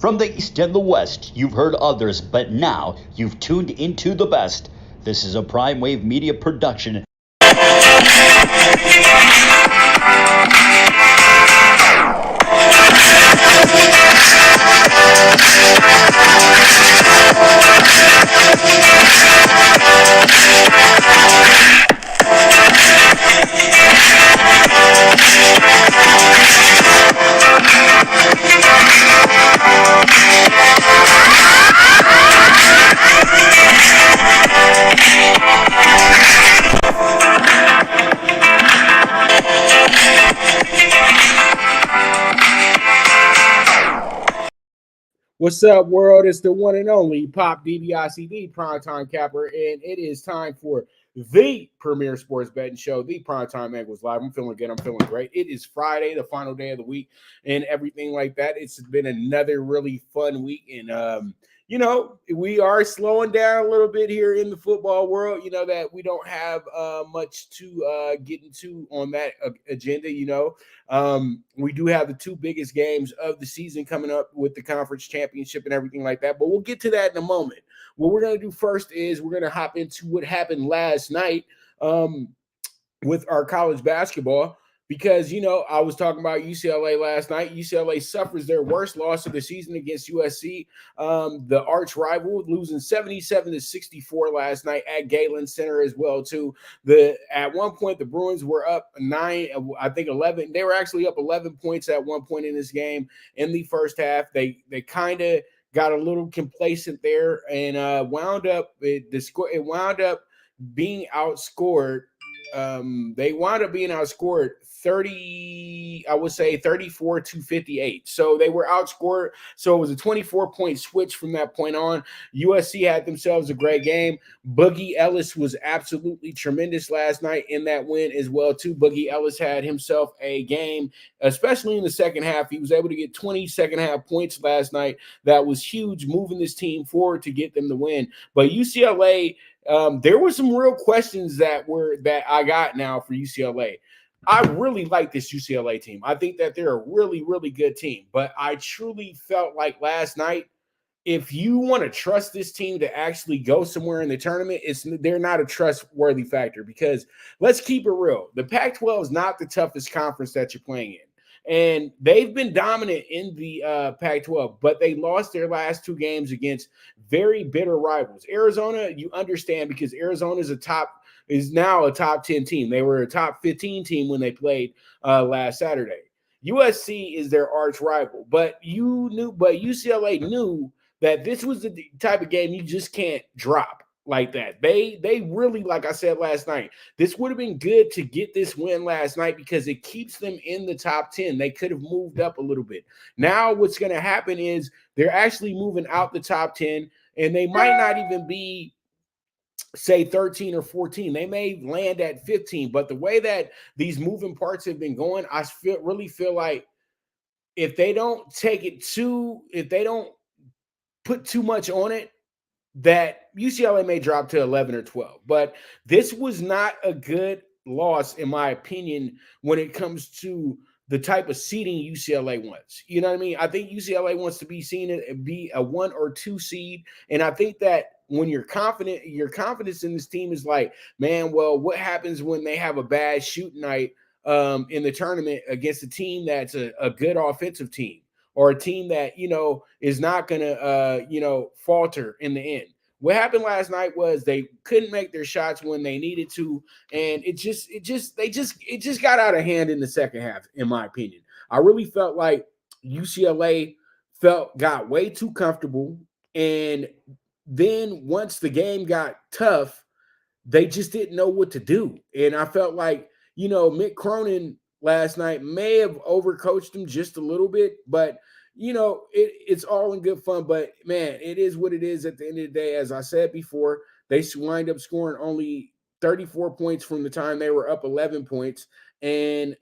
From the East and the West, you've heard others, but now you've tuned into the best. This is a Prime Wave Media production. What's up, world? It's the one and only Pop DBICD Primetime Capper, and it is time for the premier sports betting show, the PrimeTime Angles Live. I'm feeling good. I'm feeling great. It is Friday, the final day of the week, and everything like that. It's been another really fun week, and we are slowing down a little bit here in the football world. You know that we don't have much to get into on that agenda. We do have the two biggest games of the season coming up with the conference championship and everything like that, but we'll get to that in a moment. What we're going to do first is we're going to hop into what happened last night with our college basketball. Because, I was talking about UCLA last night. UCLA suffers their worst loss of the season against USC, the arch rival, losing 77-64 last night at Galen Center as well, too. At one point, the Bruins were up 11. They were actually up 11 points at one point in this game in the first half. They kind of got a little complacent there and wound up being outscored. They wound up being outscored 34-58. So they were outscored. So it was a 24-point switch from that point on. USC had themselves a great game. Boogie Ellis was absolutely tremendous last night in that win as well, too. Boogie Ellis had himself a game, especially in the second half. He was able to get 20 second half points last night. That was huge, moving this team forward to get them the win. But UCLA, there were some real questions that I got now for UCLA. I really like this UCLA team. I think that they're a really, really good team. But I truly felt like last night, if you want to trust this team to actually go somewhere in the tournament, they're not a trustworthy factor. Because let's keep it real. The Pac-12 is not the toughest conference that you're playing in. And they've been dominant in the Pac-12, but they lost their last two games against very bitter rivals. Arizona, you understand, because Arizona is now a top 10 team. They were a top 15 team when they played last Saturday. USC is their arch rival, but UCLA knew that this was the type of game you just can't drop like that. They really, like I said last night, this would have been good to get this win last night because it keeps them in the top 10. They could have moved up a little bit. Now what's going to happen is they're actually moving out the top 10, and they might not even be, say, 13 or 14. They may land at 15, but the way that these moving parts have been going, I really feel like if they don't put too much on it, that UCLA may drop to 11 or 12. But this was not a good loss, in my opinion, when it comes to the type of seeding UCLA wants. You know what I mean? I think UCLA wants to be seen to be a 1 or 2 seed. And I think that when you're confident, your confidence in this team is like, man, well, what happens when they have a bad shooting night in the tournament against a team that's a good offensive team? Or a team that, is not going to, falter in the end. What happened last night was they couldn't make their shots when they needed to, and it just got out of hand in the second half, in my opinion. I really felt like UCLA got way too comfortable, and then once the game got tough, they just didn't know what to do. And I felt like, Mick Cronin last night may have overcoached him just a little bit, but it's all in good fun. But man, it is what it is at the end of the day. As I said before, they wind up scoring only 34 points from the time they were up 11 points, and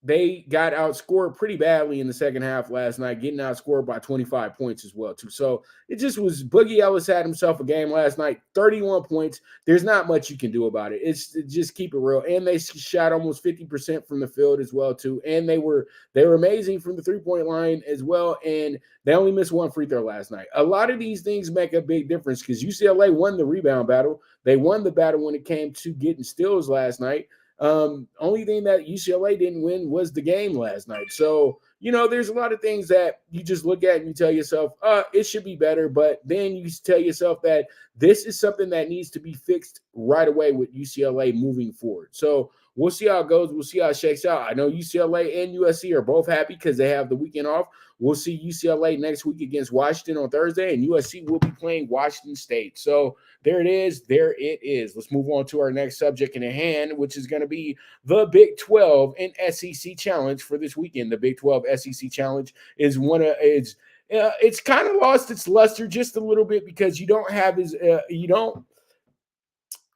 they got outscored pretty badly in the second half last night, getting outscored by 25 points as well, too. So it just was Boogie Ellis had himself a game last night, 31 points. There's not much you can do about it. It's just keep it real. And they shot almost 50% from the field as well, too. And they were amazing from the three-point line as well. And they only missed one free throw last night. A lot of these things make a big difference because UCLA won the rebound battle. They won the battle when it came to getting steals last night. Only thing that UCLA didn't win was the game last night. So, there's a lot of things that you just look at and you tell yourself, it should be better. But then you tell yourself that this is something that needs to be fixed right away with UCLA moving forward. So we'll see how it goes. We'll see how it shakes out. I know UCLA and USC are both happy because they have the weekend off. We'll see UCLA next week against Washington on Thursday, and USC will be playing Washington State. So there it is. There it is. Let's move on to our next subject in hand, which is going to be the Big 12 and SEC Challenge for this weekend. The Big 12 SEC Challenge is it's kind of lost its luster just a little bit because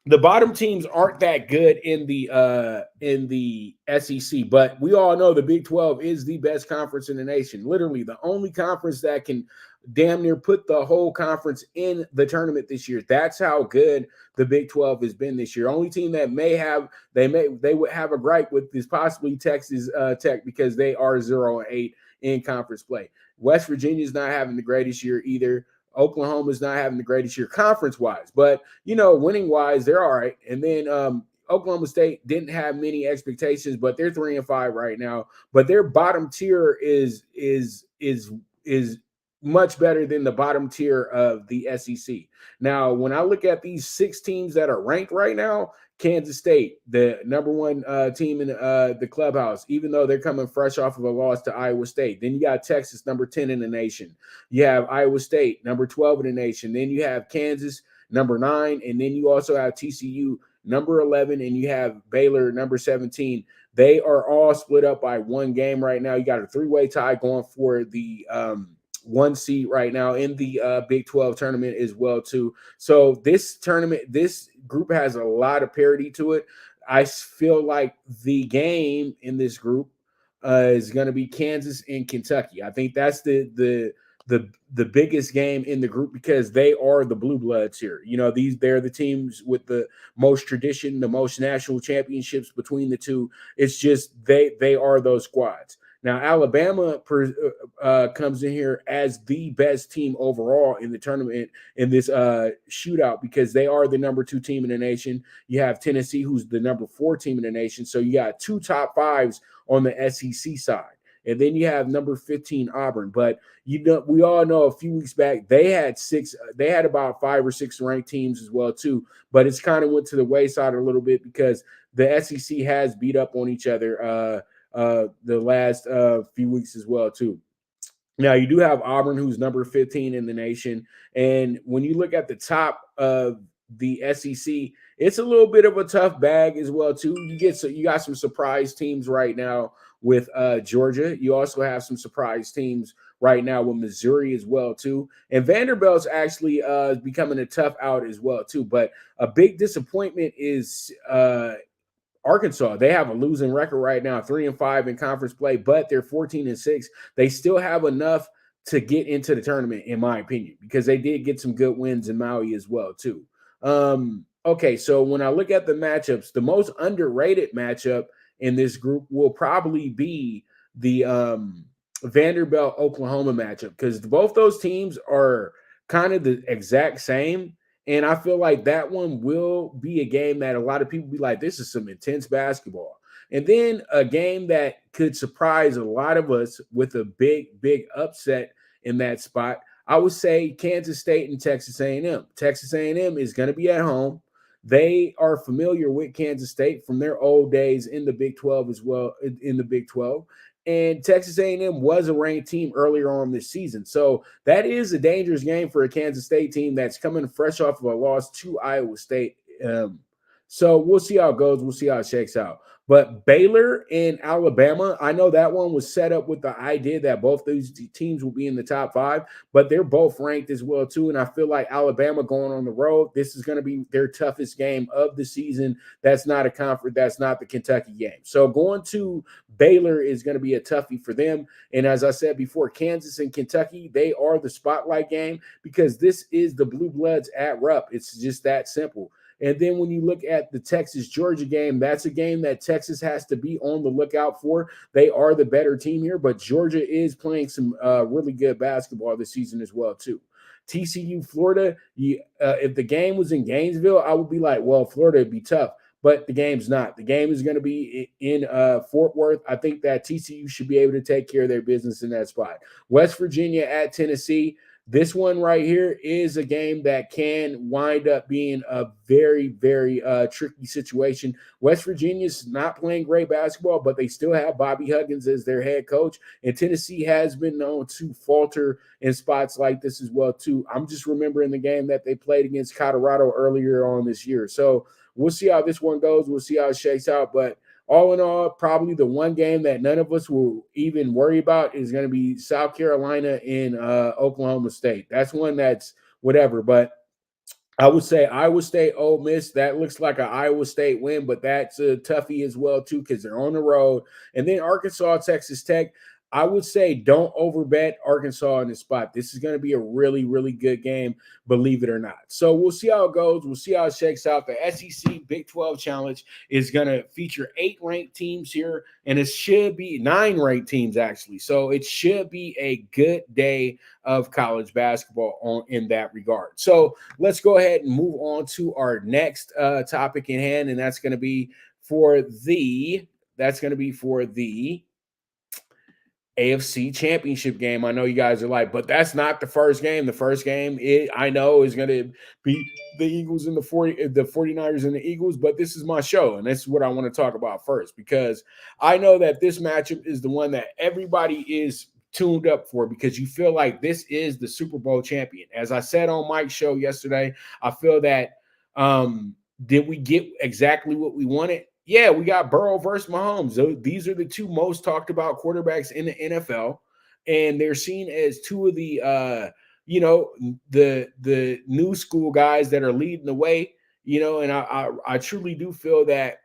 the bottom teams aren't that good in the SEC, but we all know the Big 12 is the best conference in the nation. Literally, the only conference that can damn near put the whole conference in the tournament this year. That's how good the Big 12 has been this year. Only team that they would have a gripe with is possibly Texas Tech because they are 0-8 in conference play. West Virginia's not having the greatest year either. Oklahoma's not having the greatest year conference-wise, but, winning-wise, they're all right. And then Oklahoma State didn't have many expectations, but they're 3-5 right now. But their bottom tier is much better than the bottom tier of the SEC. Now, when I look at these 6 teams that are ranked right now, Kansas State, the number one team in the clubhouse, even though they're coming fresh off of a loss to Iowa State. Then you got Texas, number 10 in the nation. You have Iowa State, number 12 in the nation. Then you have Kansas, number 9. And then you also have TCU, number 11. And you have Baylor, number 17. They are all split up by one game right now. You got a 3-way tie going for the 1 seed right now in the Big 12 tournament as well too. So this group has a lot of parity to it. I feel like the game in this group is going to be Kansas and Kentucky. I think that's the biggest game in the group because they are the blue bloods here. They're the teams with the most tradition, the most national championships between the two. It's just they are those squads. Now, Alabama comes in here as the best team overall in the tournament in this shootout because they are the number 2 team in the nation. You have Tennessee, who's the number 4 team in the nation. So you got 2 top 5s on the SEC side. And then you have number 15 Auburn. But we all know a few weeks back they had about 5 or 6 ranked teams as well too. But it's kind of went to the wayside a little bit because the SEC has beat up on each other the last few weeks as well too. Now you do have Auburn, who's number 15 in the nation, and when you look at the top of the SEC, it's a little bit of a tough bag as well too. You got some surprise teams right now with Georgia. You also have some surprise teams right now with Missouri as well too, and Vanderbilt's actually becoming a tough out as well too. But a big disappointment is Arkansas. They have a losing record right now, 3-5 in conference play, but they're 14-6. They still have enough to get into the tournament, in my opinion, because they did get some good wins in Maui as well, too. Okay, so when I look at the matchups, the most underrated matchup in this group will probably be the Vanderbilt-Oklahoma matchup because both those teams are kind of the exact same. And I feel like that one will be a game that a lot of people be like, this is some intense basketball. And then a game that could surprise a lot of us with a big, big upset in that spot, I would say Kansas State and Texas A&M. Texas A&M is going to be at home. They are familiar with Kansas State from their old days in the Big 12 as well, in the Big 12. And Texas A&M was a ranked team earlier on this season. So that is a dangerous game for a Kansas State team that's coming fresh off of a loss to Iowa State. So we'll see how it goes. We'll see how it shakes out. But Baylor and Alabama, I know that one was set up with the idea that both these teams will be in the top 5, but they're both ranked as well too. And I feel like Alabama going on the road, this is going to be their toughest game of the season. That's not a conference. That's not the Kentucky game. So going to Baylor is going to be a toughie for them. And as I said before, Kansas and Kentucky, they are the spotlight game because this is the Blue Bloods at Rupp. It's just that simple. And then when you look at the Texas-Georgia game, that's a game that Texas has to be on the lookout for. They are the better team here, but Georgia is playing some really good basketball this season as well, too. TCU, Florida, if the game was in Gainesville, I would be like, well, Florida would be tough. But the game's not. The game is going to be in Fort Worth. I think that TCU should be able to take care of their business in that spot. West Virginia at Tennessee. This one right here is a game that can wind up being a very, very tricky situation. West Virginia's not playing great basketball, but they still have Bobby Huggins as their head coach. And Tennessee has been known to falter in spots like this as well, too. I'm just remembering the game that they played against Colorado earlier on this year. So we'll see how this one goes. We'll see how it shakes out. But all in all, probably the one game that none of us will even worry about is going to be South Carolina and Oklahoma State. That's one that's whatever. But I would say Iowa State, Ole Miss, that looks like an Iowa State win, but that's a toughie as well, too, because they're on the road. And then Arkansas, Texas Tech. I would say don't overbet Arkansas in this spot. This is going to be a really, really good game, believe it or not. So we'll see how it goes. We'll see how it shakes out. The SEC Big 12 Challenge is going to feature 8 ranked teams here, and it should be 9 ranked teams, actually. So it should be a good day of college basketball in that regard. So let's go ahead and move on to our next topic in hand, and that's going to be for the AFC Championship game. I know you guys are like, but that's not the first game. The first game, I know, is going to be the Eagles and the 49ers and the Eagles, but this is my show, and this is what I want to talk about first, because I know that this matchup is the one that everybody is tuned up for, because you feel like this is the Super Bowl champion. As I said on Mike's show yesterday, I feel that did we get exactly what we wanted? Yeah, we got Burrow versus Mahomes. So these are the 2 most talked about quarterbacks in the NFL, and they're seen as 2 of the the new school guys that are leading the way. And I truly do feel that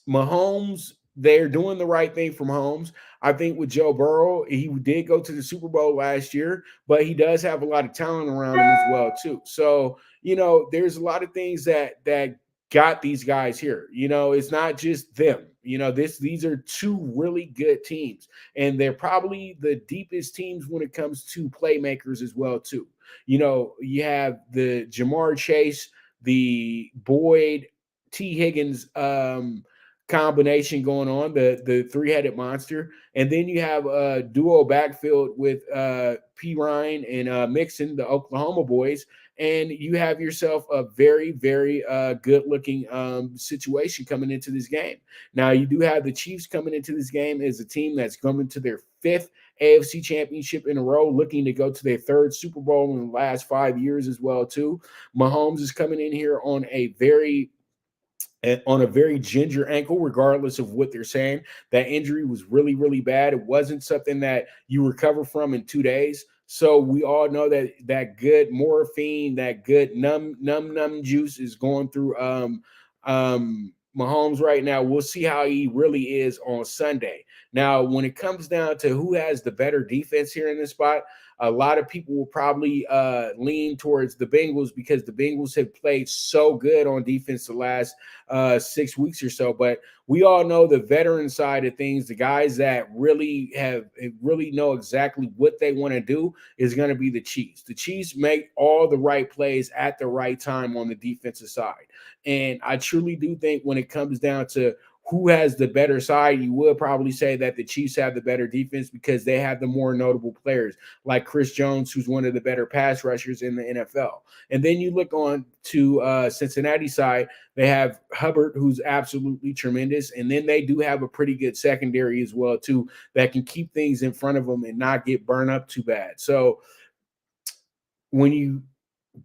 Mahomes, they're doing the right thing for Mahomes. I think with Joe Burrow, he did go to the Super Bowl last year, but he does have a lot of talent around him as well, too. So, there's a lot of things that got these guys here. It's not just them. These are 2 really good teams, and they're probably the deepest teams when it comes to playmakers as well, too. You have the Jamar Chase, the Boyd, T. Higgins combination going on, the 3-headed monster. And then you have a duo backfield with P. Ryan and Mixon, the Oklahoma boys. And you have yourself a very, very good-looking situation coming into this game. Now, you do have the Chiefs coming into this game as a team that's coming to their 5th AFC Championship in a row, looking to go to their 3rd Super Bowl in the last 5 years as well, too. Mahomes is coming in here on a very ginger ankle, regardless of what they're saying. That injury was really, really bad. It wasn't something that you recover from in 2 days. So we all know that good morphine, that good numb juice is going through Mahomes right now. We'll see how he really is on Sunday. Now, when it comes down to who has the better defense here in this spot, a lot of people will probably lean towards the Bengals, because the Bengals have played so good on defense the last 6 weeks or so. But we all know the veteran side of things, the guys that really know exactly what they want to do, is going to be the Chiefs. The Chiefs make all the right plays at the right time on the defensive side. And I truly do think when it comes down to who has the better side, you would probably say that the Chiefs have the better defense, because they have the more notable players like Chris Jones, who's one of the better pass rushers in the NFL. And then you look on to Cincinnati side, they have Hubbard, who's absolutely tremendous. And then they do have a pretty good secondary as well, too, that can keep things in front of them and not get burned up too bad. So when you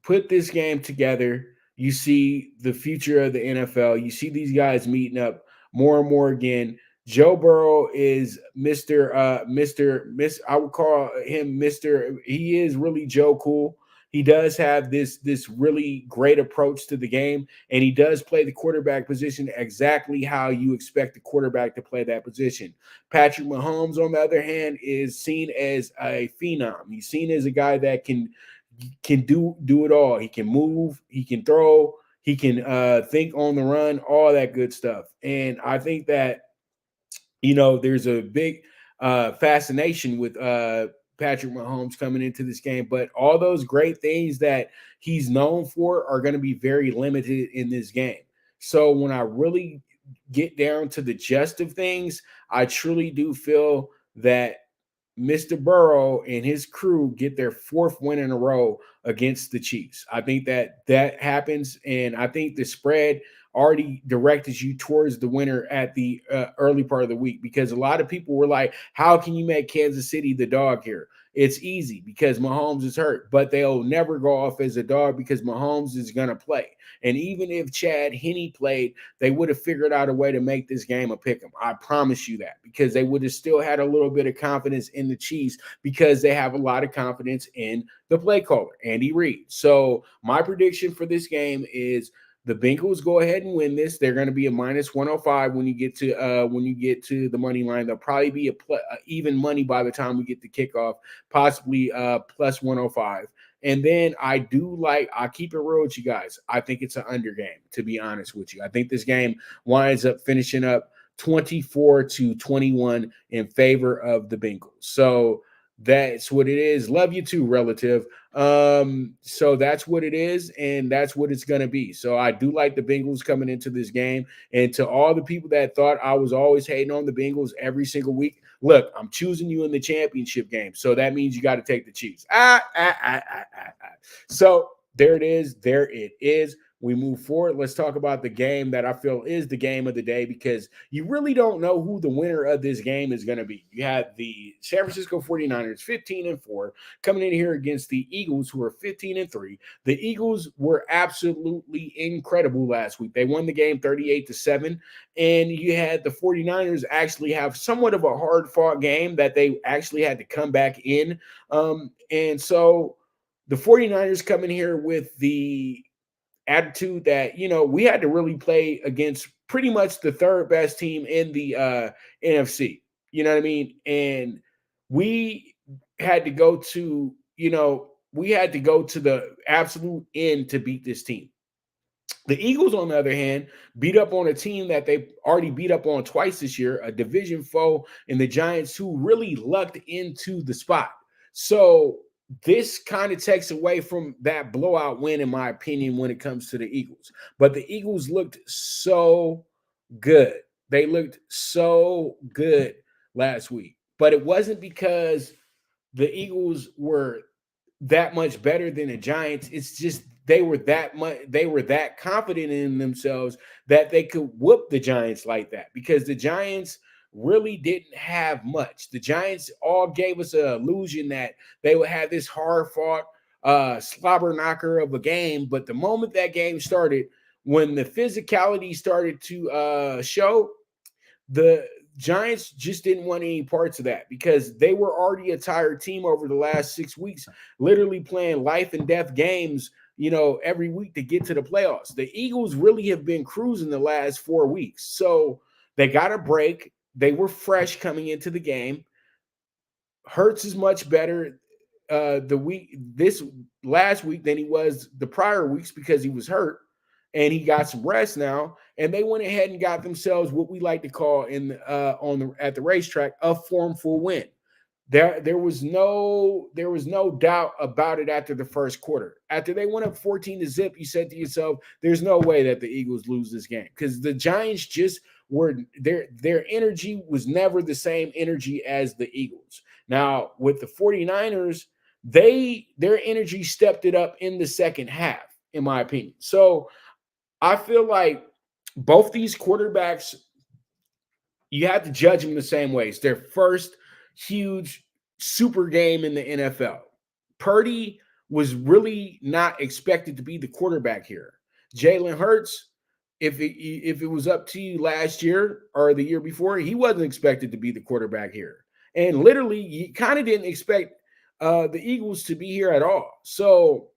put this game together, you see the future of the NFL. You see these guys meeting up. more and more again. Joe Burrow is I would call him Mr. He is really Joe Cool. He does have this really great approach to the game, and he does play the quarterback position exactly how you expect the quarterback to play that position. Patrick Mahomes, on the other hand, is seen as a phenom. He's seen as a guy that can do it all. He can move, he can throw, he can think on the run, all that good stuff. And I think that there's a big fascination with Patrick Mahomes coming into this game, but all those great things that he's known for are going to be very limited in this game. So when I really get down to the gist of things, I truly do feel that Mr. Burrow and his crew get their fourth win in a row against the Chiefs. I think that happens, and I think the spread already directed you towards the winner at the early part of the week, because a lot of people were like, how can you make Kansas City the dog here? It's easy because Mahomes is hurt, but they'll never go off as a dog because Mahomes is going to play. And even if Chad Henne played, they would have figured out a way to make this game a pick 'em. I promise you that, because they would have still had a little bit of confidence in the Chiefs because they have a lot of confidence in the play caller, Andy Reid. So my prediction for this game is the Bengals go ahead and win this. They're going to be a minus 105 when you get to the money line. They'll probably be even money by the time we get to kickoff, possibly plus 105. And then I keep it real with you guys. I think it's an under game, to be honest with you. I think this game winds up finishing up 24-21 in favor of the Bengals. So that's what it is. Love you too, relative. So that's what it is, and that's what it's going to be. So I do like the Bengals coming into this game. And to all the people that thought I was always hating on the Bengals every single week, look, I'm choosing you in the championship game. So that means you got to take the Chiefs. So there it is. There it is. We move forward. Let's talk about the game that I feel is the game of the day, because you really don't know who the winner of this game is going to be. You have the San Francisco 49ers 15-4 coming in here against the Eagles, who are 15-3. The Eagles were absolutely incredible last week. They won the game 38-7, and you had the 49ers actually have somewhat of a hard-fought game that they actually had to come back in. And so the 49ers come in here with the attitude that, we had to really play against pretty much the third best team in the NFC. You know what I mean? And we had to go to, the absolute end to beat this team. The Eagles, on the other hand, beat up on a team that they already beat up on twice this year, a division foe in the Giants, who really lucked into the spot. So this kind of takes away from that blowout win, in my opinion, when it comes to the Eagles. But the Eagles looked so good. They looked so good last week. But it wasn't because the Eagles were that much better than the Giants. It's just they were that confident in themselves that they could whoop the Giants like that, because the Giants really didn't have much. The Giants all gave us an illusion that they would have this hard-fought slobber knocker of a game, but the moment that game started, when the physicality started to show, the Giants just didn't want any parts of that, because they were already a tired team over the last 6 weeks, literally playing life and death games, every week to get to the playoffs. The Eagles really have been cruising the last 4 weeks. So they got a break. They were fresh coming into the game. Hurts is much better this last week than he was the prior weeks, because he was hurt and he got some rest now. And they went ahead and got themselves what we like to call at the racetrack a formful win. There was no doubt about it after the first quarter. After they went up 14-0, you said to yourself, there's no way that the Eagles lose this game, because the Giants just were their energy was never the same energy as the Eagles. Now, with the 49ers, their energy stepped it up in the second half, in my opinion. So I feel like both these quarterbacks, you have to judge them the same way. It's their first huge super game in the NFL. Purdy was really not expected to be the quarterback here. Jalen Hurts if it was up to you last year or the year before, he wasn't expected to be the quarterback here. And literally, you kind of didn't expect the Eagles to be here at all. So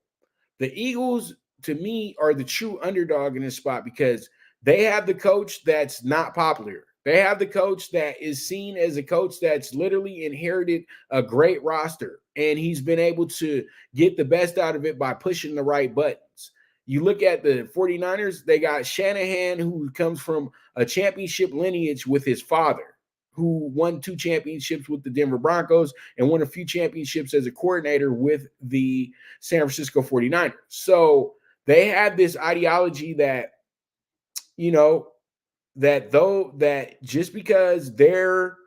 the Eagles, to me, are the true underdog in this spot because they have the coach that's not popular. They have the coach that is seen as a coach that's literally inherited a great roster, and he's been able to get the best out of it by pushing the right buttons. You look at the 49ers, they got Shanahan, who comes from a championship lineage with his father, who won 2 championships with the Denver Broncos and won a few championships as a coordinator with the San Francisco 49ers. So they have this ideology that, that just because they're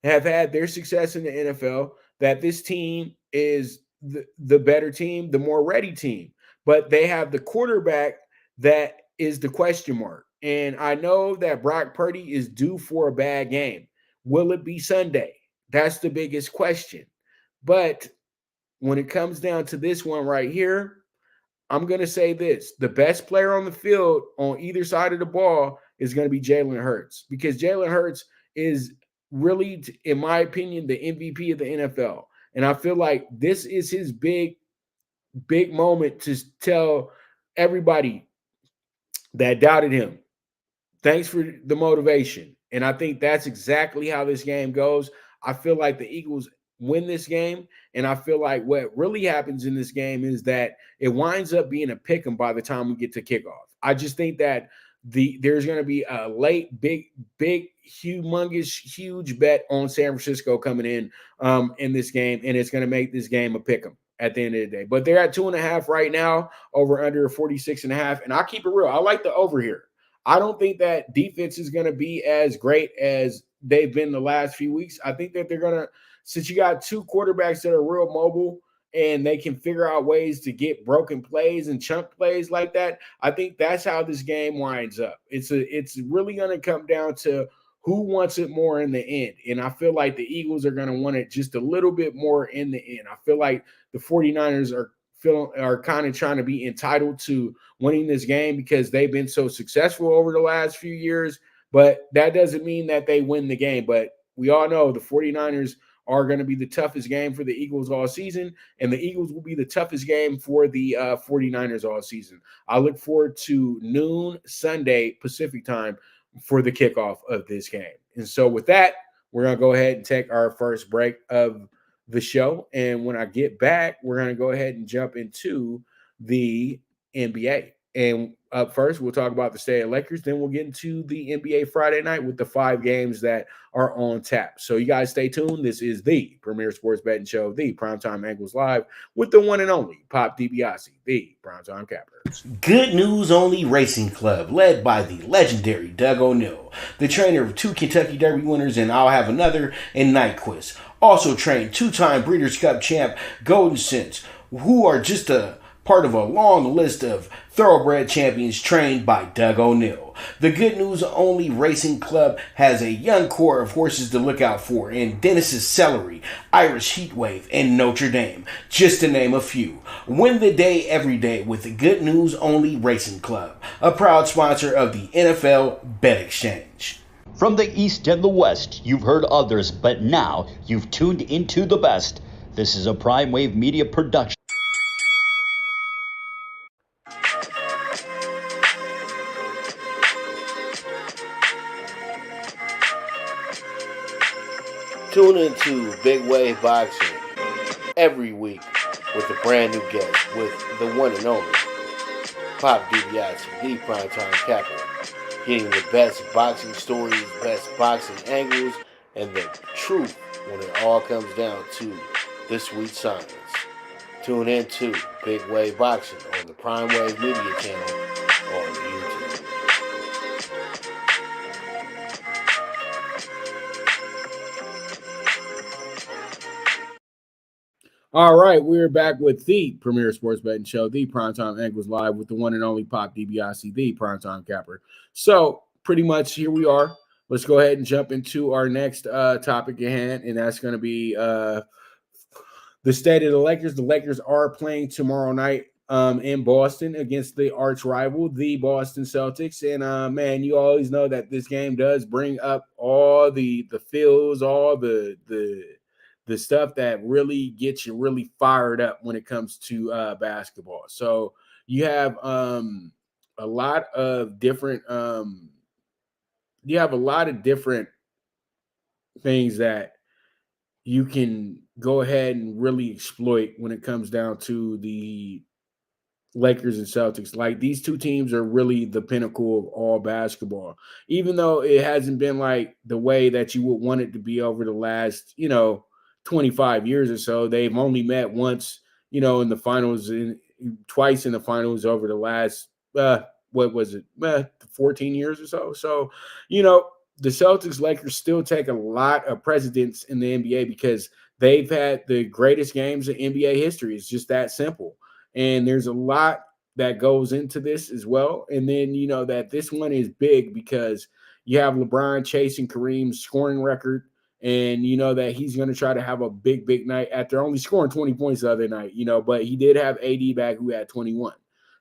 have had their success in the NFL, that this team is the better team, the more ready team. But they have the quarterback that is the question mark. And I know that Brock Purdy is due for a bad game. Will it be Sunday? That's the biggest question. But when it comes down to this one right here, I'm going to say this. The best player on the field on either side of the ball is going to be Jalen Hurts, because Jalen Hurts is really, in my opinion, the MVP of the NFL. And I feel like this is his big moment to tell everybody that doubted him, thanks for the motivation. And I think that's exactly how this game goes. I feel like the Eagles win this game, and I feel like what really happens in this game is that it winds up being a pick 'em by the time we get to kickoff. I just think that there's going to be a late, big, humongous, huge bet on San Francisco coming in this game, and it's going to make this game a pick 'em at the end of the day. But they're at 2.5 right now, over under 46.5, and I'll keep it real. I like the over here. I don't think that defense is going to be as great as they've been the last few weeks. I think that they're going to, since you got 2 quarterbacks that are real mobile and they can figure out ways to get broken plays and chunk plays like that, I think that's how this game winds up. It's really going to come down to who wants it more in the end. And I feel like the Eagles are going to want it just a little bit more in the end. I feel like the 49ers are kind of trying to be entitled to winning this game because they've been so successful over the last few years, but that doesn't mean that they win the game. But we all know the 49ers are going to be the toughest game for the Eagles all season, and the Eagles will be the toughest game for the 49ers all season. I look forward to noon Sunday Pacific time for the kickoff of this game. And so with that, we're going to go ahead and take our first break of the show. And when I get back, we're going to go ahead and jump into the NBA. And up first, we'll talk about the state of Lakers. Then we'll get into the NBA Friday night with the 5 games that are on tap. So you guys stay tuned. This is the premier sports betting show, the PrimeTime Angles Live, with the one and only Pop DiBiase, the PrimeTime Capper. Good News Only Racing Club, led by the legendary Doug O'Neill, the trainer of 2 Kentucky Derby winners, and I'll have another in Nyquist. Also trained 2-time Breeders' Cup champ Golden Sense, who are just a part of a long list of thoroughbred champions trained by Doug O'Neill. The Good News Only Racing Club has a young core of horses to look out for in Dennis's Celery, Irish Heatwave, and Notre Dame, just to name a few. Win the day every day with the Good News Only Racing Club, a proud sponsor of the NFL Bet Exchange. From the East and the West, you've heard others, but now you've tuned into the best. This is a Prime Wave Media production. Tune into Big Wave Boxing every week with a brand new guest with the one and only Pop DiBiase, the PrimeTime Capper, getting the best boxing stories, best boxing angles, and the truth when it all comes down to the sweet science. Tune in to Big Wave Boxing on the Prime Wave Media channel on YouTube. All right, we're back with the premier sports betting show, the PrimeTime Angles Live, with the one and only Pop DiBiase, the PrimeTime Capper. So pretty much here we are. Let's go ahead and jump into our next topic at hand, and that's going to be the state of the Lakers. The Lakers are playing tomorrow night in Boston against the arch rival, the Boston Celtics. And man, you always know that this game does bring up all the feels, all the stuff that really gets you really fired up when it comes to basketball. So you have a lot of different things that you can go ahead and really exploit when it comes down to the Lakers and Celtics. Like, these two teams are really the pinnacle of all basketball, even though it hasn't been like the way that you would want it to be over the last, 25 years or so. They've only met once, in the finals, twice in the finals over the last, what was it, 14 years or so. So, the Celtics Lakers still take a lot of precedence in the NBA because they've had the greatest games in NBA history. It's just that simple. And there's a lot that goes into this as well. And then, that this one is big because you have LeBron chasing Kareem's scoring record. And you know that he's going to try to have a big, big night after only scoring 20 points the other night, but he did have AD back, who had 21.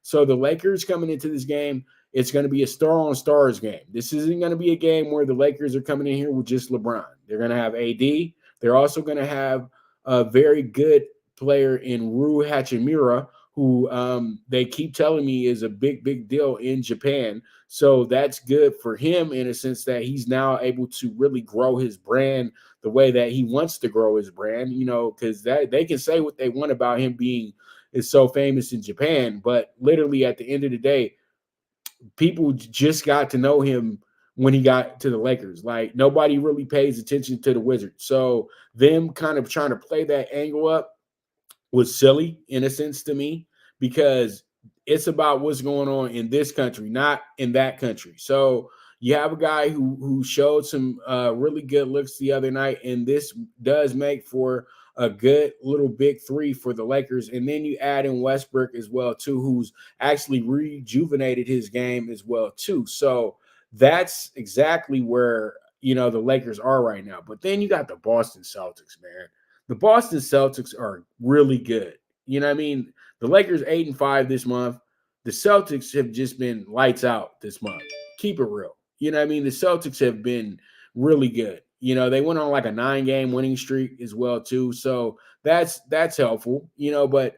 So the Lakers coming into this game, it's going to be a star on stars game. This isn't going to be a game where the Lakers are coming in here with just LeBron. They're going to have AD. They're also going to have a very good player in Rui Hachimura, who they keep telling me is a big, big deal in Japan. So that's good for him in a sense that he's now able to really grow his brand the way that he wants to grow his brand, because they can say what they want about him being is so famous in Japan. But literally at the end of the day, people just got to know him when he got to the Lakers. Like, nobody really pays attention to the Wizards. So them kind of trying to play that angle up was silly in a sense to me, because it's about what's going on in this country, not in that country. So you have a guy who showed some really good looks the other night, and this does make for a good little big three for the Lakers. And then you add in Westbrook as well too, who's actually rejuvenated his game as well too. So that's exactly where the Lakers are right now. But then you got the Boston Celtics, man. The Boston Celtics are really good. You know what I mean? The Lakers 8-5 this month. The Celtics have just been lights out this month. Keep it real. You know what I mean? The Celtics have been really good. They went on like a 9-game winning streak as well too. So that's helpful, but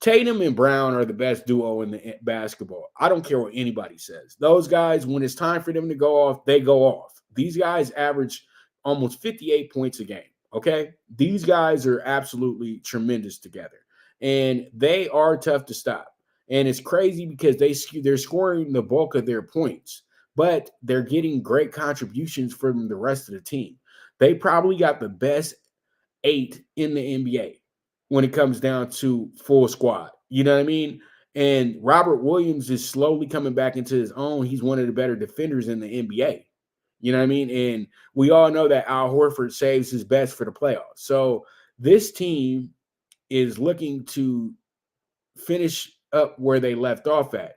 Tatum and Brown are the best duo in the basketball. I don't care what anybody says. Those guys, when it's time for them to go off, they go off. These guys average almost 58 points a game. Okay. These guys are absolutely tremendous together, and they are tough to stop. And it's crazy because they're scoring the bulk of their points, but they're getting great contributions from the rest of the team. They probably got the best 8 in the NBA when it comes down to full squad. You know what I mean? And Robert Williams is slowly coming back into his own. He's one of the better defenders in the NBA. You know what I mean? And we all know that Al Horford saves his best for the playoffs. So this team is looking to finish up where they left off at.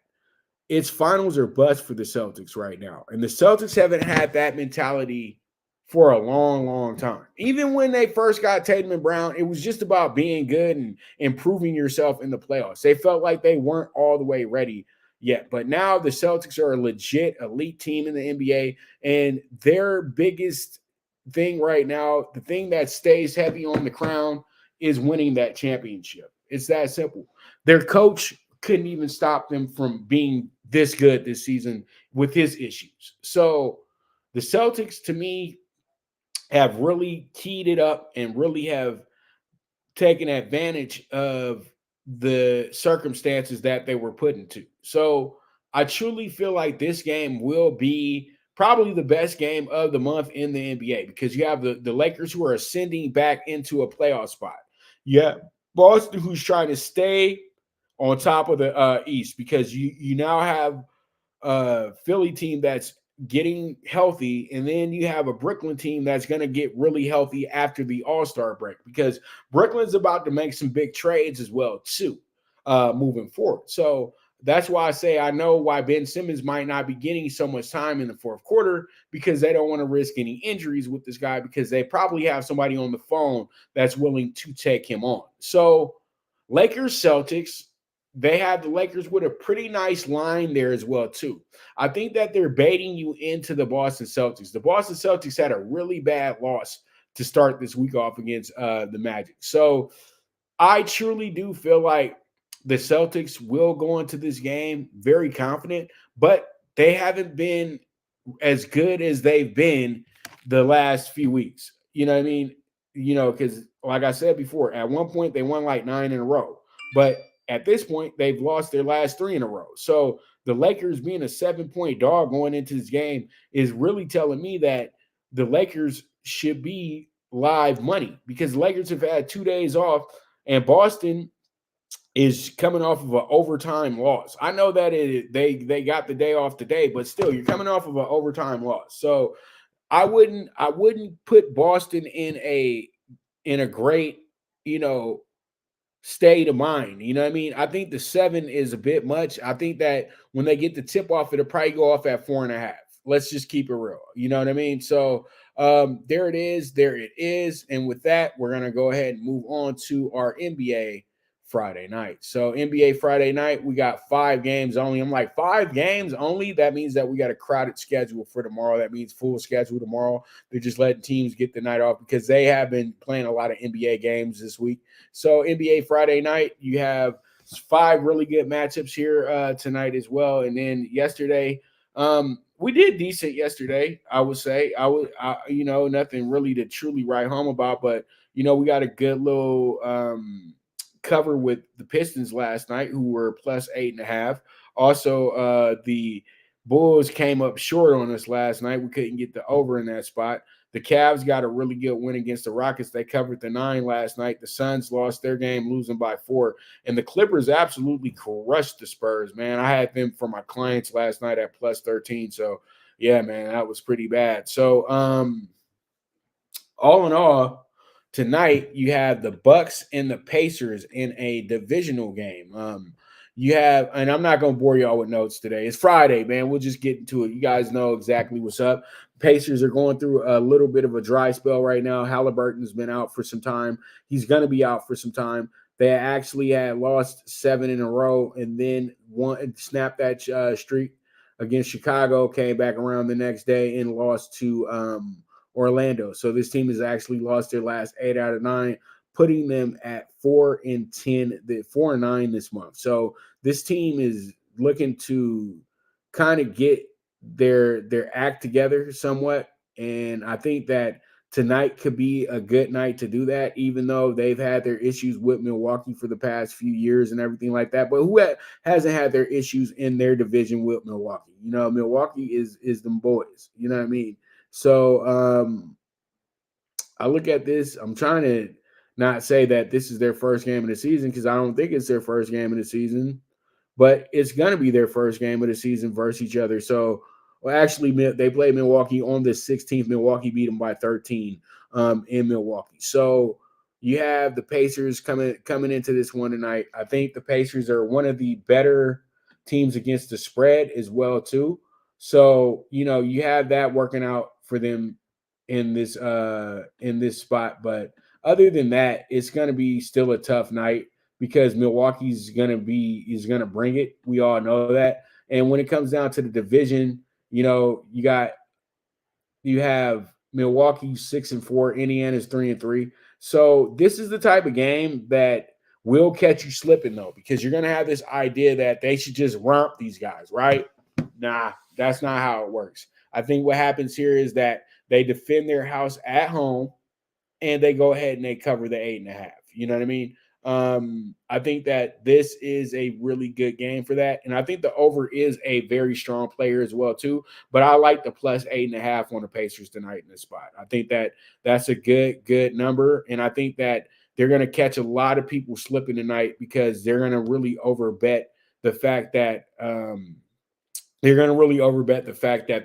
It's finals or bust for the Celtics right now. And the Celtics haven't had that mentality for a long, long time. Even when they first got Tatum and Brown, it was just about being good and improving yourself in the playoffs. They felt like they weren't all the way ready yet. But now the Celtics are a legit elite team in the NBA, and their biggest thing right now, the thing that stays heavy on the crown, is winning that championship. It's that simple. Their coach couldn't even stop them from being this good this season with his issues. So the Celtics, to me, have really keyed it up and really have taken advantage of the circumstances that they were put into. So I truly feel like this game will be probably the best game of the month in the NBA, because you have the Lakers, who are ascending back into a playoff spot. Yeah, Boston, who's trying to stay on top of the East, because you now have a Philly team that's getting healthy, and then you have a Brooklyn team that's going to get really healthy after the All-Star break, because Brooklyn's about to make some big trades as well too, moving forward. So that's why I say I know why Ben Simmons might not be getting so much time in the fourth quarter, because they don't want to risk any injuries with this guy, because they probably have somebody on the phone that's willing to take him on. So Lakers, Celtics, they have the Lakers with a pretty nice line there as well, too. I think that they're baiting you into the Boston Celtics. The Boston Celtics had a really bad loss to start this week off against the Magic. So I truly do feel like the Celtics will go into this game very confident, but they haven't been as good as they've been the last few weeks. You know what I mean? Because like I said before, at one point they won like 9 in a row, but at this point they've lost their last 3 in a row. So the Lakers being a 7-point dog going into this game is really telling me that the Lakers should be live money, because the Lakers have had 2 days off and Boston is coming off of an overtime loss. I know that they got the day off today, but still, you're coming off of an overtime loss. So I wouldn't put Boston in a great, state of mind. You know what I mean? I think the 7 is a bit much. I think that when they get the tip off, it'll probably go off at 4.5. Let's just keep it real. You know what I mean? So there it is. There it is. And with that, we're going to go ahead and move on to our NBA Friday night. So NBA Friday night, we got 5 games only. I'm like, 5 games only? That means that we got a crowded schedule for tomorrow. That means full schedule tomorrow. They're just letting teams get the night off because they have been playing a lot of NBA games this week. So NBA Friday night, you have 5 really good matchups here tonight as well. And then yesterday, we did decent yesterday, I would say. Nothing really to truly write home about, but we got a good little cover with the Pistons last night, who were plus 8.5. Also, the Bulls came up short on us last night. We couldn't get the over in that spot. The Cavs got a really good win against the Rockets. They covered the 9 last night. The Suns lost their game, losing by 4. And the Clippers absolutely crushed the Spurs, man. I had them for my clients last night at plus 13. So, yeah, man, that was pretty bad. So, all in all, tonight you have the Bucks and the Pacers in a divisional game. You have, and I'm not going to bore y'all with notes today. It's Friday, man. We'll just get into it. You guys know exactly what's up. Pacers are going through a little bit of a dry spell right now. Halliburton's been out for some time. He's going to be out for some time. They actually had lost 7 in a row and then snapped that streak against Chicago, came back around the next day and lost to Orlando. So this team has actually lost their last 8 out of 9, putting them at 4-10, 4-9 this month. So this team is looking to kind of get their act together somewhat. And I think that tonight could be a good night to do that, even though they've had their issues with Milwaukee for the past few years and everything like that. But who hasn't had their issues in their division with Milwaukee? Milwaukee is them boys. You know what I mean? So I look at this. I'm trying to not say that this is their first game of the season, because I don't think it's their first game of the season, but it's going to be their first game of the season versus each other. So, actually, they played Milwaukee on the 16th. Milwaukee beat them by 13 in Milwaukee. So you have the Pacers coming into this one tonight. I think the Pacers are one of the better teams against the spread as well, too. So, you have that working out for them in this spot. But other than that, it's going to be still a tough night because Milwaukee's going to bring it. We all know that. And when it comes down to the division, you have Milwaukee 6-4, Indiana's 3-3. So this is the type of game that will catch you slipping, though, because you're going to have this idea that they should just romp these guys, right? Nah, that's not how it works. I think what happens here is that they defend their house at home and they go ahead and they cover the 8.5. You know what I mean? I think that this is a really good game for that. And I think the over is a very strong player as well, too. But I like the plus 8.5 on the Pacers tonight in this spot. I think that that's a good number. And I think that they're going to catch a lot of people slipping tonight because they're going to really overbet the fact that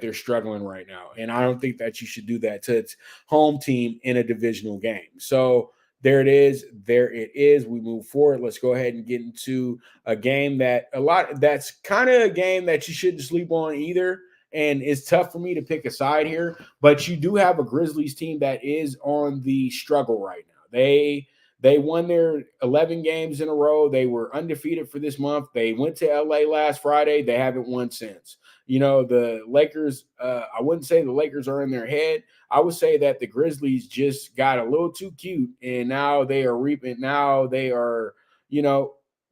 they're struggling right now. And I don't think that you should do that to its home team in a divisional game. So there it is. We move forward. Let's go ahead and get into a game that's kind of a game that you shouldn't sleep on either. And it's tough for me to pick a side here, but you do have a Grizzlies team that is on the struggle right now. They won their 11 games in a row. They were undefeated for this month. They went to LA last Friday. They haven't won since. The Lakers, I wouldn't say the Lakers are in their head. I would say that the Grizzlies just got a little too cute, and now they are reaping. Now they are,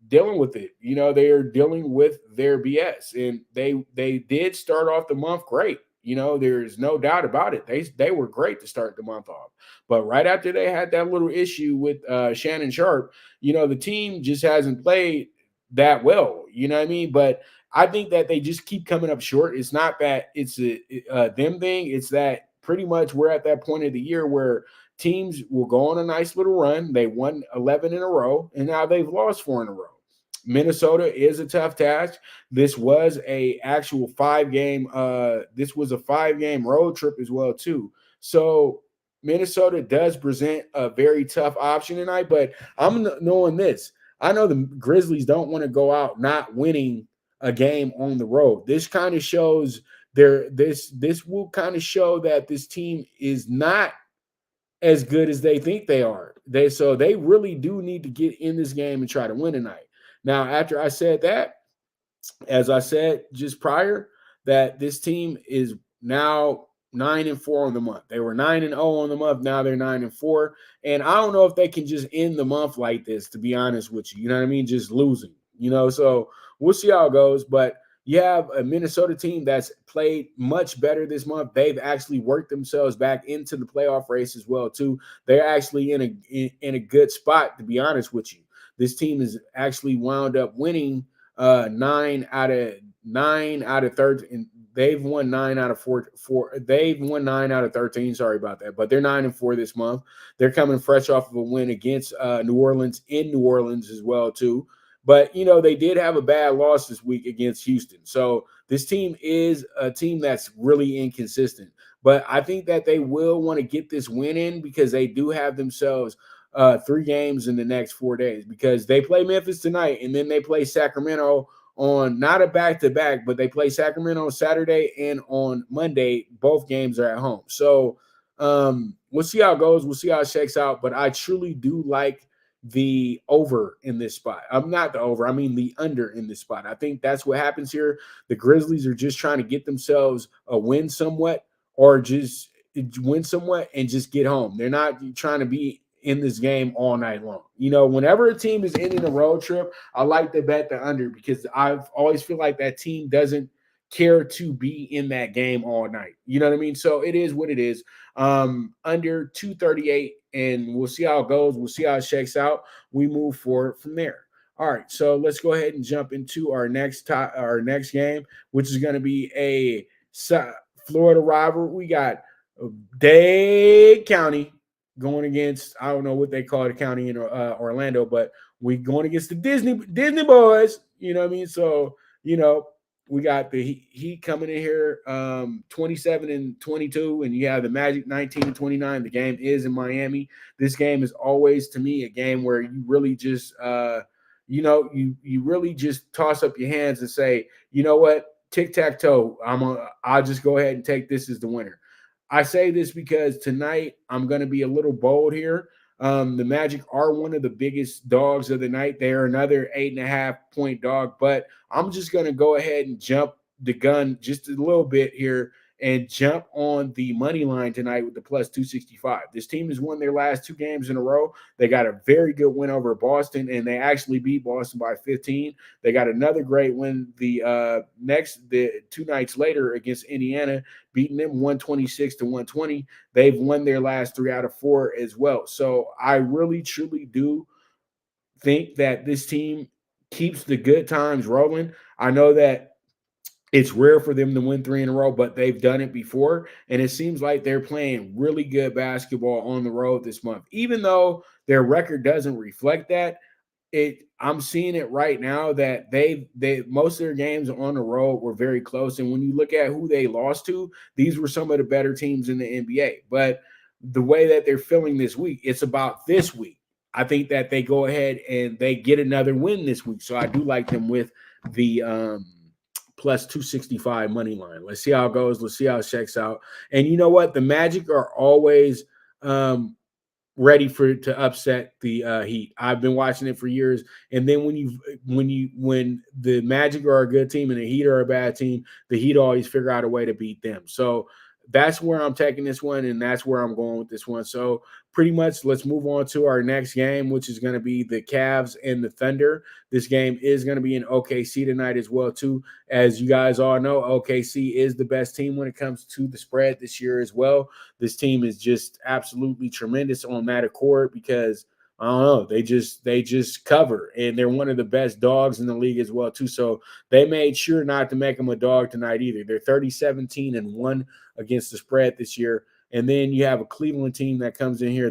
dealing with it. They are dealing with their BS, and they did start off the month great. There's no doubt about it. They were great to start the month off, but right after they had that little issue with Shannon Sharp, the team just hasn't played that well. You know what I mean? But I think that they just keep coming up short. It's not that it's a them thing. It's that pretty much we're at that point of the year where teams will go on a nice little run. They won 11 in a row, and now they've lost 4 in a row. Minnesota is a tough task. This was a actual 5-game. This was a 5-game road trip as well too. So Minnesota does present a very tough option tonight. But I'm knowing this. I know the Grizzlies don't want to go out not winning a game on the road. This kind of shows this will kind of show that this team is not as good as they think they are. So they really do need to get in this game and try to win tonight. Now, after I said that, as I said just prior, that this team is now 9-4 on the month. They were 9-0 on the month. Now they're 9-4. And I don't know if they can just end the month like this, to be honest with you. You know what I mean? Just losing, so we'll see how it goes. But you have a Minnesota team that's played much better this month. They've actually worked themselves back into the playoff race as well, too. They're actually in a good spot, to be honest with you. This team has actually wound up winning 9 out of 13. They've won 9 out of 4. They've won 9 out of 13. Sorry about that, but they're 9-4 this month. They're coming fresh off of a win against New Orleans in New Orleans as well too. But they did have a bad loss this week against Houston. So this team is a team that's really inconsistent. But I think that they will want to get this win in because they do have themselves 3 games in the next 4 days, because they play Memphis tonight and then they play Sacramento on not a back-to-back, but they play Sacramento on Saturday and on Monday. Both games are at home. So we'll see how it goes. We'll see how it shakes out. But I truly do like the over in this spot. I'm not the over. I mean the under in this spot. I think that's what happens here. The Grizzlies are just trying to get themselves a win somewhat, or just win somewhat and just get home. They're not trying to be in this game all night long. Whenever a team is ending a road trip, I like to bet the under, because I've always feel like that team doesn't care to be in that game all night. You know what I mean? So it is what it is. Under 238, and we'll see how it goes. We'll see how it shakes out. We move forward from there. All right, so let's go ahead and jump into our next game, which is going to be a Florida rivalry. We got Dade County going against, I don't know what they call the county in Orlando, but we going against the Disney boys. You know what I mean? So, we got the Heat coming in here 27-22, and you have the Magic 19-29. The game is in Miami. This game is always, to me, a game where you really just you really just toss up your hands and say, you know what, tic-tac-toe, I'll just go ahead and take this as the winner. I say this because tonight I'm going to be a little bold here. The Magic are one of the biggest dogs of the night. They are another 8.5-point dog, but I'm just going to go ahead and jump the gun just a little bit here and jump on the money line tonight with the plus 265. This team has won their last 2 games in a row. They got a very good win over Boston, and they actually beat Boston by 15. They got another great win the 2 nights later against Indiana, beating them 126-120. They've won their last 3 out of 4 as well. So I really, truly do think that this team keeps the good times rolling. I know that it's rare for them to win 3 in a row, but they've done it before, and it seems like they're playing really good basketball on the road this month. Even though their record doesn't reflect that, I'm seeing it right now that they most of their games on the road were very close. And when you look at who they lost to, these were some of the better teams in the NBA. But the way that they're feeling this week, it's about this week. I think that they go ahead and they get another win this week. So I do like them with the plus 265 money line. Let's see how it goes. Let's see how it checks out. And you know what? The Magic are always ready to upset the Heat. I've been watching it for years. And then when the Magic are a good team and the Heat are a bad team, the Heat always figure out a way to beat them. So that's where I'm taking this one, and that's where I'm going with this one. So pretty much let's move on to our next game, which is going to be the Cavs and the Thunder. This game is going to be in OKC tonight as well, too. As you guys all know, OKC is the best team when it comes to the spread this year as well. This team is just absolutely tremendous on that accord because I don't know, they just cover, and they're one of the best dogs in the league as well too. So they made sure not to make them a dog tonight either. They're 30-17-1 against the spread this year. And then you have a Cleveland team that comes in here.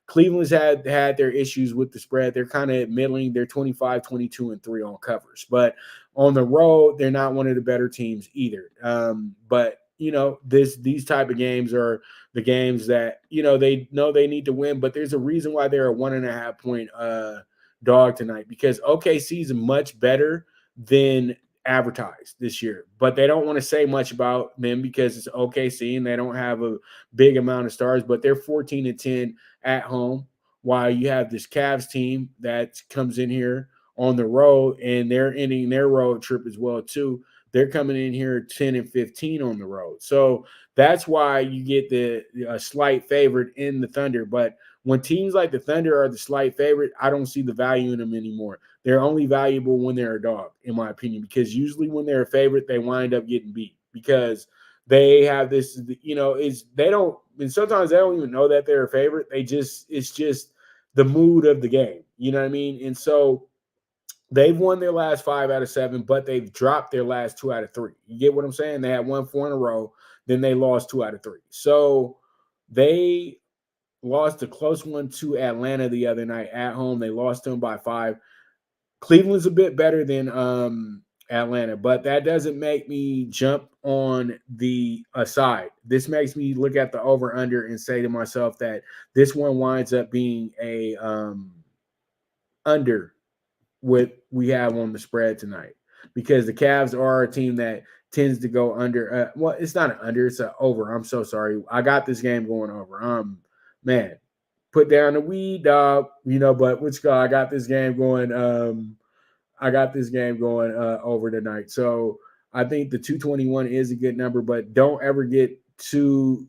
Cleveland's had their issues with the spread. They're kind of middling. They're 25-22-3 on covers. But on the road, they're not one of the better teams either. But these type of games are the games that, they know they need to win, but there's a reason why they're a 1.5 point dog tonight, because OKC is much better than advertised this year, but they don't want to say much about them because it's OKC and they don't have a big amount of stars, but they're 14-10 at home, while you have this Cavs team that comes in here on the road and they're ending their road trip as well too. They're coming in here 10-15 on the road. So that's why you get a slight favorite in the Thunder. But when teams like the Thunder are the slight favorite, I don't see the value in them anymore. They're only valuable when they're a dog, in my opinion, because usually when they're a favorite, they wind up getting beat because they have this, they don't, and sometimes they don't even know that they're a favorite. It's just the mood of the game. You know what I mean? And so they've won their last 5 out of 7, but they've dropped their last 2 out of 3. You get what I'm saying? They had won 4 in a row, then they lost 2 out of 3. So they lost a close one to Atlanta the other night at home. They lost to them by 5. Cleveland's a bit better than Atlanta, but that doesn't make me jump on the side. This makes me look at the over-under and say to myself that this one winds up being a under what we have on the spread tonight, because the Cavs are a team that tends to go under. Well, it's not an under, it's an over. I'm so sorry. I got this game going over. Man, put down the weed, dog. But I got this game going. Over tonight. So I think the 221 is a good number, but don't ever get too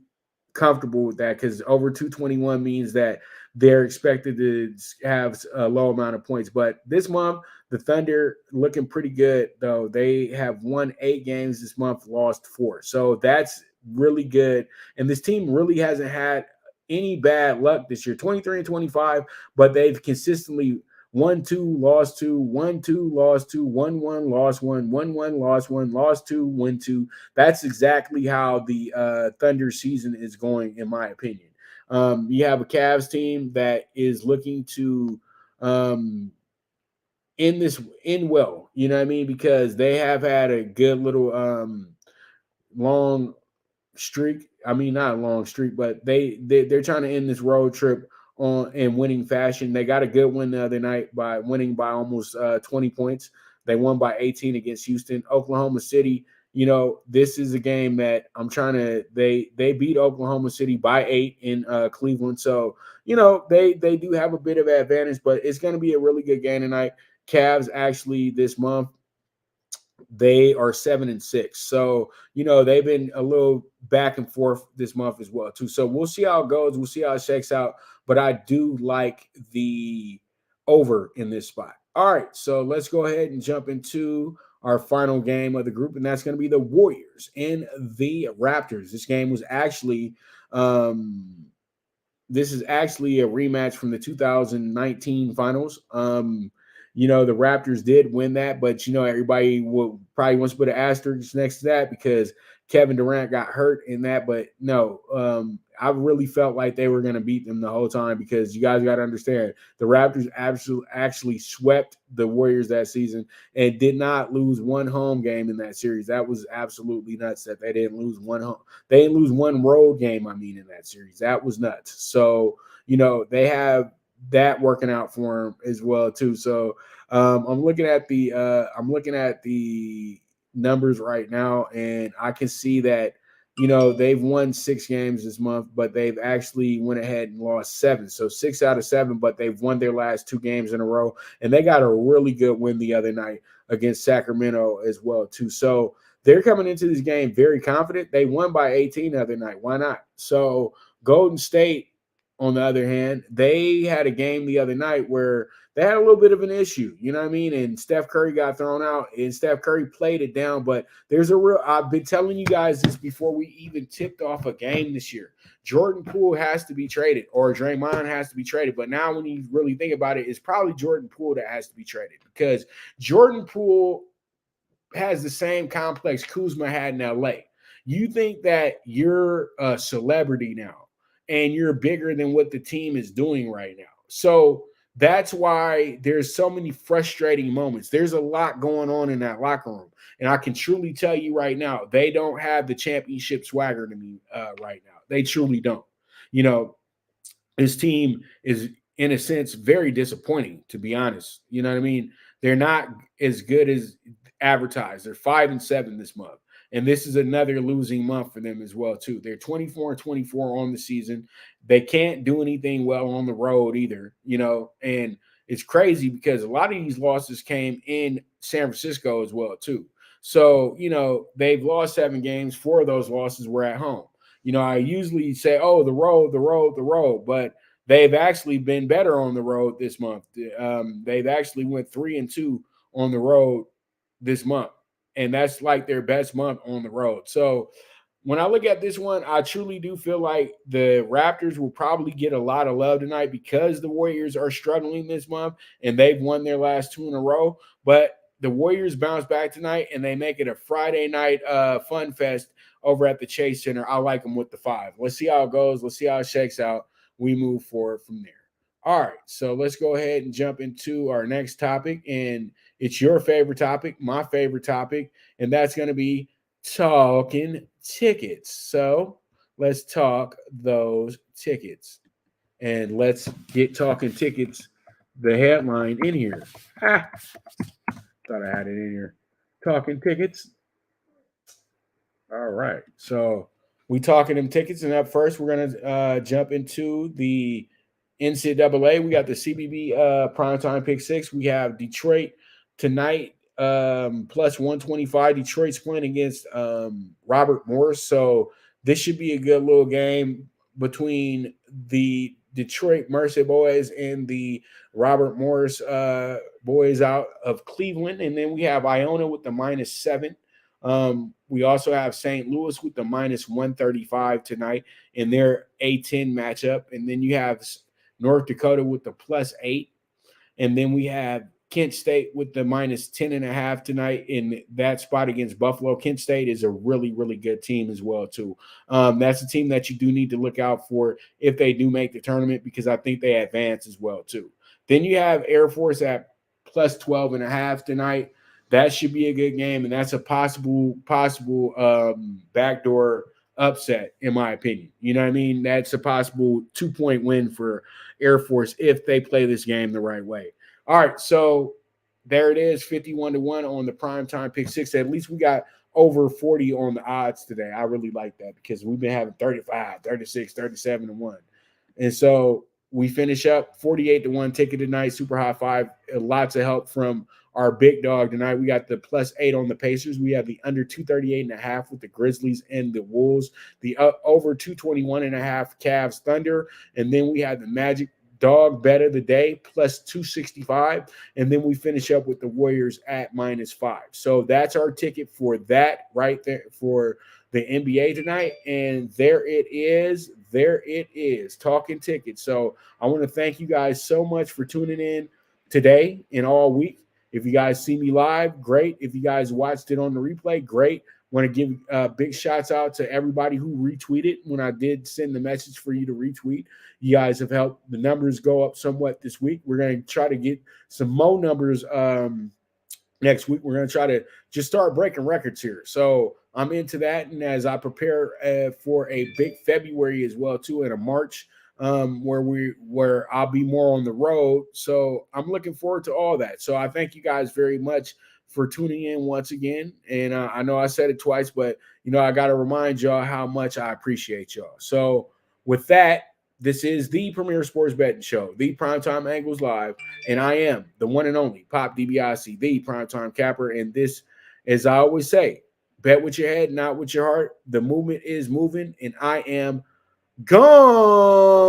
comfortable with that, because over 221 means that they're expected to have a low amount of points. But this month, the Thunder looking pretty good, though. They have won 8 games this month, lost 4. So that's really good. And this team really hasn't had any bad luck this year, 23-25, but they've consistently 1-2, lost 2, 1-2, lost 2, 1-1, lost 1, 1-1, lost 1, lost 2, win 2. That's exactly how the Thunder season is going, in my opinion. You have a Cavs team that is looking to end well, you know what I mean? Because they have had a good little long streak. I mean, not a long streak, but they're trying to end this road trip in winning fashion. They got a good win the other night by winning by almost 20 points. They won by 18 against Houston. Oklahoma City, this is a game that they beat Oklahoma City by 8 in Cleveland. So, they do have a bit of an advantage, but it's going to be a really good game tonight. Cavs actually this month, they are 7-6. So, they've been a little back and forth this month as well, too. So we'll see how it goes. We'll see how it shakes out. But I do like the over in this spot. All right, so let's go ahead and jump into our final game of the group, and that's going to be the Warriors and the Raptors. This game was actually this is actually a rematch from the 2019 finals. The Raptors did win that, but, everybody will probably wants to put an asterisk next to that because Kevin Durant got hurt in that. But no, I really felt like they were going to beat them the whole time, because you guys got to understand the Raptors actually swept the Warriors that season and did not lose one home game in that series. That was absolutely nuts that they didn't lose they didn't lose one road game, in that series. That was nuts. So, they have that working out for them as well too. So I'm looking at the numbers right now, and I can see that they've won 6 games this month, but they've actually went ahead and lost 7. So 6 out of 7, but they've won their last 2 games in a row. And they got a really good win the other night against Sacramento as well, too. So they're coming into this game very confident. They won by 18 the other night. Why not? So Golden State, on the other hand, they had a game the other night where they had a little bit of an issue, you know what I mean? And Steph Curry got thrown out, and Steph Curry played it down. But I've been telling you guys this before we even tipped off a game this year. Jordan Poole has to be traded, or Draymond has to be traded. But now when you really think about it, it's probably Jordan Poole that has to be traded, because Jordan Poole has the same complex Kuzma had in LA. You think that you're a celebrity now, and you're bigger than what the team is doing right now. So that's why there's so many frustrating moments. There's a lot going on in that locker room. And I can truly tell you right now, they don't have the championship swagger to me right now. They truly don't. This team is, in a sense, very disappointing, to be honest. You know what I mean? They're not as good as advertised. They're 5-7 this month. And this is another losing month for them as well, too. They're 24-24 on the season. They can't do anything well on the road either, and it's crazy because a lot of these losses came in San Francisco as well, too. So, they've lost 7 games. 4 of those losses were at home. I usually say, oh, the road, but they've actually been better on the road this month. They've actually went 3-2 on the road this month. And that's like their best month on the road. So when I look at this one, I truly do feel like the Raptors will probably get a lot of love tonight because the Warriors are struggling this month and they've won their last 2 in a row. But the Warriors bounce back tonight and they make it a Friday night fun fest over at the Chase Center. I like them with the 5. Let's see how it goes. Let's see how it shakes out. We move forward from there. All right, so let's go ahead and jump into our next topic, and it's your favorite topic, my favorite topic, and that's going to be Talkin Tickets. So let's talk those tickets, and let's get Talkin Tickets, the headline, in here. Thought I had it in here. Talkin Tickets. All right, so we talking them tickets, and up first we're going to jump into the NCAA. We got the CBB PrimeTime PK6. We have Detroit tonight, plus 125. Detroit's playing against Robert Morris. So this should be a good little game between the Detroit Mercy boys and the Robert Morris boys out of Cleveland. And then we have Iona with the -7. We also have St. Louis with the -135 tonight in their A10 matchup. And then you have North Dakota with the +8. And then we have Kent State with the -10.5 tonight in that spot against Buffalo. Kent State is a really, really good team as well, too. That's a team that you do need to look out for if they do make the tournament, because I think they advance as well, too. Then you have Air Force at +12.5 tonight. That should be a good game, and that's a possible backdoor upset, in my opinion. You know what I mean? That's a possible 2-point win for Air Force if they play this game the right way. All right, so there it is, 51-1 on the PrimeTime PK6. At least we got over 40 on the odds today. I really like that because we've been having 35, 36, 37-1. And so we finish up 48-1 ticket tonight, super high 5. Lots of help from our big dog tonight. We got the +8 on the Pacers. We have the under 238.5 with the Grizzlies and the Wolves. The over 221.5 Cavs Thunder. And then we have the Magic dog bet of the day +265. And then we finish up with the Warriors at -5. So that's our ticket for that right there for the NBA tonight. And there it is. Talkin Tickets. So I want to thank you guys so much for tuning in today and all week. If you guys see me live, great. If you guys watched it on the replay, great. Want to give big shouts out to everybody who retweeted when I did send the message for you to retweet. You guys have helped the numbers go up somewhat this week. We're going to try to get some more numbers next week. We're going to try to just start breaking records here. So I'm into that. And as I prepare for a big February as well, too, and a March, where I'll be more on the road. So I'm looking forward to all that. So I thank you guys very much for tuning in once again. And I know I said it twice, but, I got to remind y'all how much I appreciate y'all. So with that, this is the premier sports betting show, the Primetime Angles Live, and I am the one and only Pop DiBiase, the Primetime Capper. And this, as I always say, bet with your head, not with your heart. The movement is moving, and I am gone.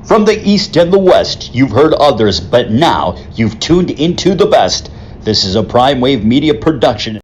From the East and the West, you've heard others, but now you've tuned into the best. This is a Prime Wave Media production.